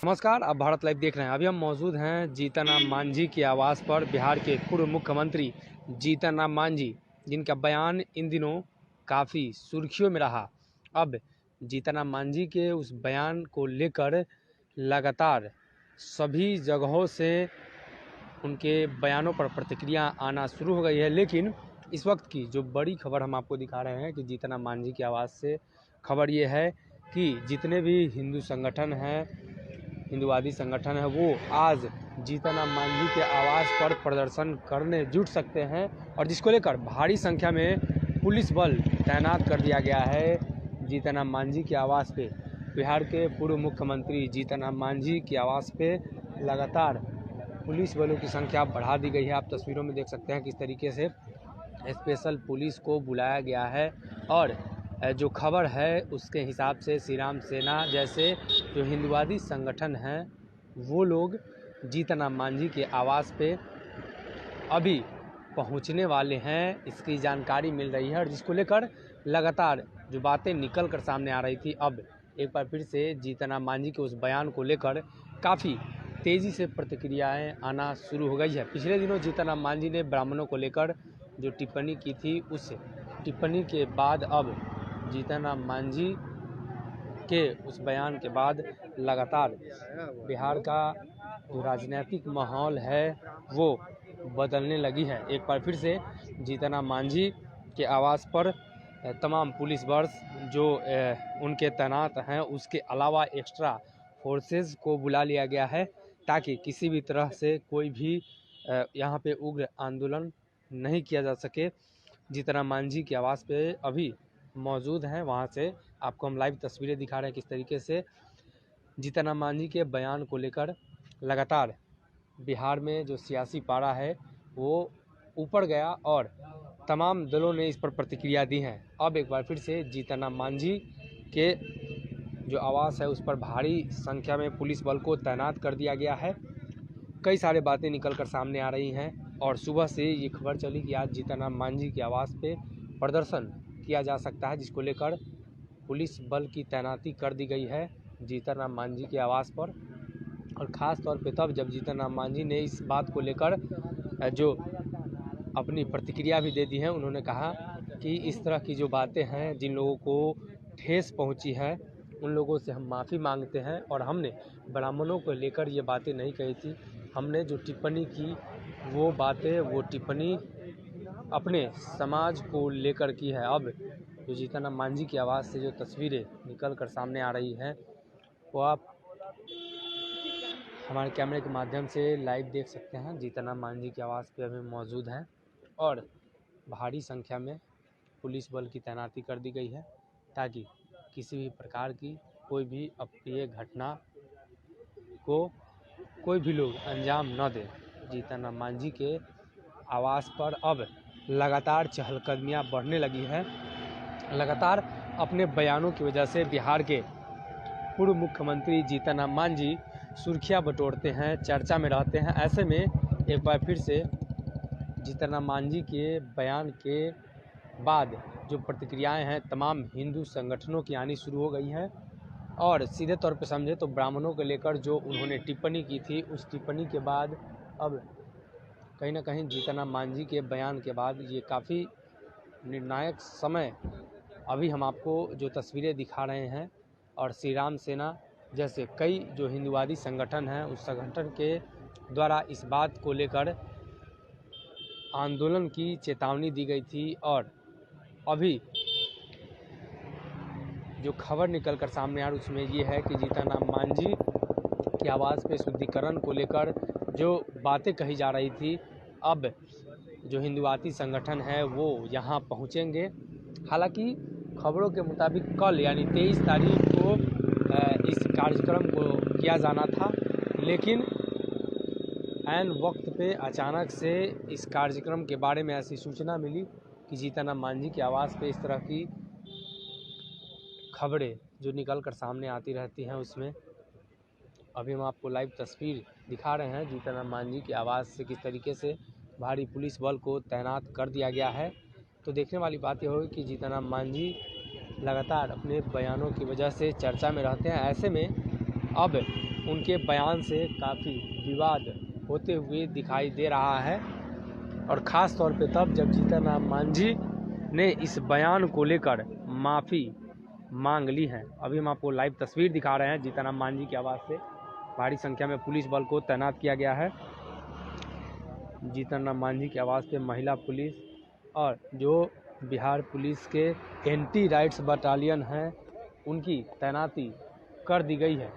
नमस्कार, आप भारत लाइव देख रहे हैं। अभी हम मौजूद हैं जीतन राम मांझी के आवास पर। बिहार के पूर्व मुख्यमंत्री जीतन राम मांझी, जिनका बयान इन दिनों काफ़ी सुर्खियों में रहा। अब जीतन राम मांझी के उस बयान को लेकर लगातार सभी जगहों से उनके बयानों पर प्रतिक्रिया आना शुरू हो गई है। लेकिन इस वक्त की जो बड़ी खबर हम आपको दिखा रहे हैं कि जीतन राम मांझी की आवाज़ से खबर ये है कि जितने भी हिंदू संगठन हैं, हिंदुवादी संगठन है, वो आज जीतन राम मांझी के आवास पर प्रदर्शन करने जुट सकते हैं और जिसको लेकर भारी संख्या में पुलिस बल तैनात कर दिया गया है जीतन राम मांझी के आवास पे। बिहार के पूर्व मुख्यमंत्री जीतन राम मांझी के आवास पे लगातार पुलिस बलों की संख्या बढ़ा दी गई है। आप तस्वीरों में देख सकते हैं किस तरीके से स्पेशल पुलिस को बुलाया गया है और जो खबर है उसके हिसाब से श्री राम सेना जैसे जो हिंदुवादी संगठन हैं वो लोग जीतन राम मांझी के आवास पे अभी पहुंचने वाले हैं, इसकी जानकारी मिल रही है। और जिसको लेकर लगातार जो बातें निकल कर सामने आ रही थी, अब एक बार फिर से जीतन राम मांझी के उस बयान को लेकर काफ़ी तेज़ी से प्रतिक्रियाएं आना शुरू हो गई है। पिछले दिनों जीतन राम मांझी ने ब्राह्मणों को लेकर जो टिप्पणी की थी, उस टिप्पणी के बाद अब जीतन राम मांझी के उस बयान के बाद लगातार बिहार का जो राजनीतिक माहौल है वो बदलने लगी है। एक बार फिर से जीतन राम मांझी के आवास पर तमाम पुलिस बल जो उनके तैनात हैं, उसके अलावा एक्स्ट्रा फोर्सेस को बुला लिया गया है ताकि किसी भी तरह से कोई भी यहाँ पे उग्र आंदोलन नहीं किया जा सके। जीतन राम मांझी के आवास पे अभी मौजूद हैं, वहाँ से आपको हम लाइव तस्वीरें दिखा रहे हैं किस तरीके से जीतन राम मांझी के बयान को लेकर लगातार बिहार में जो सियासी पारा है वो ऊपर गया और तमाम दलों ने इस पर प्रतिक्रिया दी है। अब एक बार फिर से जीतन राम मांझी के जो आवास है उस पर भारी संख्या में पुलिस बल को तैनात कर दिया गया है। कई सारे बातें निकल कर सामने आ रही हैं और सुबह से ये खबर चली कि आज जीतन राम मांझी के आवास पे प्रदर्शन किया जा सकता है, जिसको लेकर पुलिस बल की तैनाती कर दी गई है जीतन राम मांझी के आवास पर। और ख़ास तौर पे तब जब जीतन राम मांझी ने इस बात को लेकर जो अपनी प्रतिक्रिया भी दे दी है, उन्होंने कहा कि इस तरह की जो बातें हैं, जिन लोगों को ठेस पहुंची है उन लोगों से हम माफ़ी मांगते हैं और हमने ब्राह्मणों को लेकर ये बातें नहीं कही थी। हमने जो टिप्पणी की वो बातें, वो टिप्पणी अपने समाज को लेकर की है। अब जो जीतन राम मांझी की आवाज़ से जो तस्वीरें निकल कर सामने आ रही हैं वो आप हमारे कैमरे के माध्यम से लाइव देख सकते हैं। जीतन राम मांझी की आवाज़ पे अभी मौजूद हैं और भारी संख्या में पुलिस बल की तैनाती कर दी गई है ताकि किसी भी प्रकार की कोई भी अप्रिय घटना को कोई भी लोग अंजाम न दे। जीतन राम मांझी के आवास पर अब लगातार चहलकदमियाँ बढ़ने लगी हैं। लगातार अपने बयानों की वजह से बिहार के पूर्व मुख्यमंत्री जीतन राम मांझी सुर्खियाँ बटोरते हैं, चर्चा में रहते हैं। ऐसे में एक बार फिर से जीतन राम मांझी के बयान के बाद जो प्रतिक्रियाएं हैं तमाम हिंदू संगठनों की आनी शुरू हो गई हैं और सीधे तौर पे समझे तो ब्राह्मणों को लेकर जो उन्होंने टिप्पणी की थी, उस टिप्पणी के बाद अब कहीं ना कहीं जीतन राम मांझी के बयान के बाद ये काफ़ी निर्णायक समय, अभी हम आपको जो तस्वीरें दिखा रहे हैं और श्री राम सेना जैसे कई जो हिंदुवादी संगठन हैं उस संगठन के द्वारा इस बात को लेकर आंदोलन की चेतावनी दी गई थी। और अभी जो खबर निकल कर सामने आ रही उसमें ये है कि जीतन राम मांझी की आवाज़ पे शुद्धिकरण को लेकर जो बातें कही जा रही थी, अब जो हिंदुवादी संगठन है वो यहाँ पहुँचेंगे। हालांकि खबरों के मुताबिक कल यानी 23 तारीख को इस कार्यक्रम को किया जाना था, लेकिन ऐन वक्त पे अचानक से इस कार्यक्रम के बारे में ऐसी सूचना मिली कि जीतन राम मांझी की आवाज़ पे इस तरह की खबरें जो निकल कर सामने आती रहती हैं। उसमें अभी हम आपको लाइव तस्वीर दिखा रहे हैं जीतन राम मांझी की आवाज़ से किस तरीके से भारी पुलिस बल को तैनात कर दिया गया है। तो देखने वाली बात यह होगी कि जीतन राम मांझी लगातार अपने बयानों की वजह से चर्चा में रहते हैं। ऐसे में अब उनके बयान से काफ़ी विवाद होते हुए दिखाई दे रहा है, और ख़ास तौर पे तब जब जीतन राम मांझी ने इस बयान को लेकर माफ़ी मांग ली है। अभी हम आपको लाइव तस्वीर दिखा रहे हैं जीतन राम मांझी की आवाज़ से। भारी संख्या में पुलिस बल को तैनात किया गया है। जीतन राम मांझी की आवाज़ पे महिला पुलिस और जो बिहार पुलिस के एंटी राइट्स बटालियन हैं उनकी तैनाती कर दी गई है।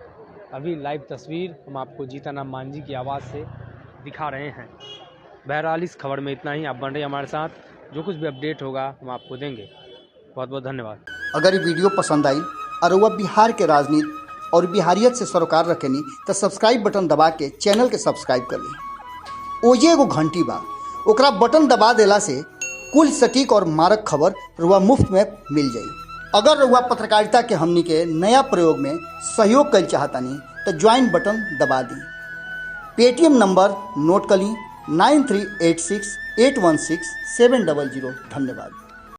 अभी लाइव तस्वीर हम आपको जीतन राम मांझी की आवाज़ से दिखा रहे हैं। बहरहाल इस खबर में इतना ही। आप बन रहे हमारे साथ, जो कुछ भी अपडेट होगा हम आपको देंगे। बहुत बहुत धन्यवाद। अगर ये वीडियो पसंद आई और वह बिहार के राजनीति और बिहारियत से सरोकार रखेनी तो सब्सक्राइब बटन दबा के चैनल के सब्सक्राइब कर ली। ओजे एगो घंटी बा, ओकरा बटन दबा देला से कुल सटीक और मारक खबर रुआ मुफ्त में मिल जाई। अगर रुआ पत्रकारिता के हमनी के नया प्रयोग में सहयोग कर चाहतानी तो ज्वाइन बटन दबा दी। पेटीएम नंबर नोट कर ली 9386816700। धन्यवाद।